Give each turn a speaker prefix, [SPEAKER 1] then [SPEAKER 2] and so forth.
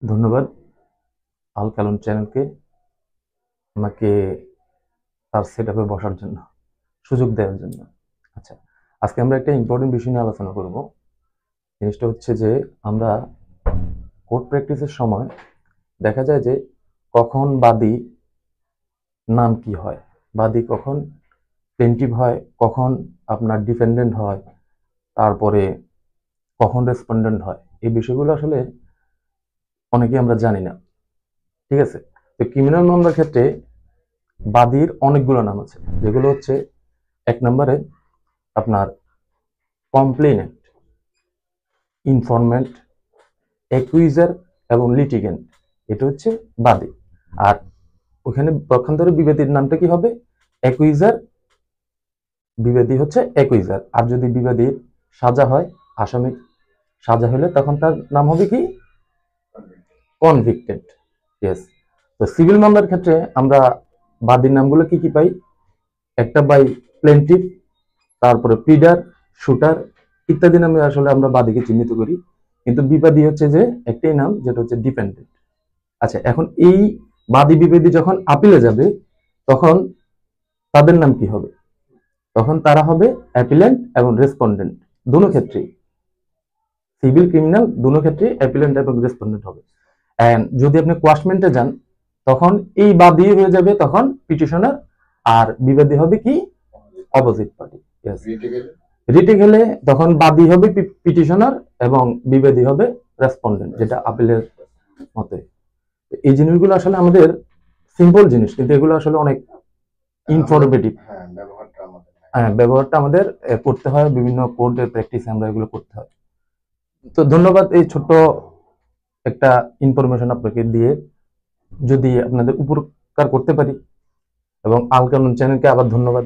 [SPEAKER 1] ধন্যবাদ আল কালুন চ্যানেলকে আমাকে তার সেটআপে বসার জন্য, সুযোগ দেওয়ার জন্য। আচ্ছা, আজকে আমরা একটা ইম্পর্টেন্ট বিষয় নিয়ে আলোচনা করব। জিনিসটা হচ্ছে যে আমরা কোর্ট প্র্যাকটিসের সময় দেখা যায় যে কখন বাদী নাম কি হয়, বাদী কখন প্লেন্টিভ হয়, কখন আপনার ডিফেন্ডেন্ট হয়, তারপরে কখন রেসপন্ডেন্ট হয়, এই বিষয়গুলো আসলে অনেকেই আমরা জানি না। ঠিক আছে? তো ক্রিমিনাল মামলার ক্ষেত্রে বাদীর অনেকগুলো নাম আছে, যেগুলো হচ্ছে এক নম্বরে আপনার কমপ্লেনেন্ট, ইনফরমেন্ট, অ্যাকুইজার এবং লিটিগেন্ট। এটা হচ্ছে বাদী। আর ওখানে পক্ষান্তরে বিবাদীর নামটা কি হবে? অ্যাকুইজার। বিবাদী হচ্ছে অ্যাকুইজার। আর যদি বিবাদীর সাজা হয়, আসামি সাজা হলে তখন তার নাম হবে কি? কনভিক্টেড। ইয়েস। তো সিভিল মামলার ক্ষেত্রে আমরা বাদীর নামগুলো কি কি পাই? একটা পাই প্লেন্টিভ, তারপরে প্লিডার, শুটার ইত্যাদি নামে আসলে আমরা বাদীকে চিহ্নিত করি। কিন্তু বিবাদী হচ্ছে যে একটাই নাম, যেটা হচ্ছে ডিপেন্ডেন্ট। আচ্ছা, এখন এই বাদী বিবাদী যখন আপিলে যাবে তখন তাদের নাম কি হবে? তখন তারা হবে অ্যাপিলেন্ট এবং রেসপন্ডেন্ট। দুটো ক্ষেত্রেই, সিভিল ক্রিমিনাল দুটো ক্ষেত্রেই অ্যাপিলেন্ট এবং রেসপন্ডেন্ট হবে। এন্ড যদি আপনি কোয়াশমেন্টে যান তখন এই বাদী হয়ে যাবে তখন পিটিশনার, আর বিবাদী হবে কি? Opposite party. রিটে গেলে তখন বাদী হবে পিটিশনার এবং বিবাদী হবে রেসপন্ডেন্ট, যেটা আপিলের মতে। এই জিনিসগুলো আসলে আমাদের সিম্পল জিনিস, কিন্তু এগুলো আসলে অনেক ইনফরমেটিভ। হ্যাঁ, ব্যবহারটা আমাদের করতে হয়, বিভিন্ন কোর্টের প্র্যাকটিসে আমরা এগুলো করতে হয়। তো ধন্যবাদ এই ছোট্ট একটা ইনফরমেশন আপনাকে দিয়ে, যদি আপনাদের উপকার করতে পারি। এবং আল কানুন চ্যানেলকে আবার ধন্যবাদ।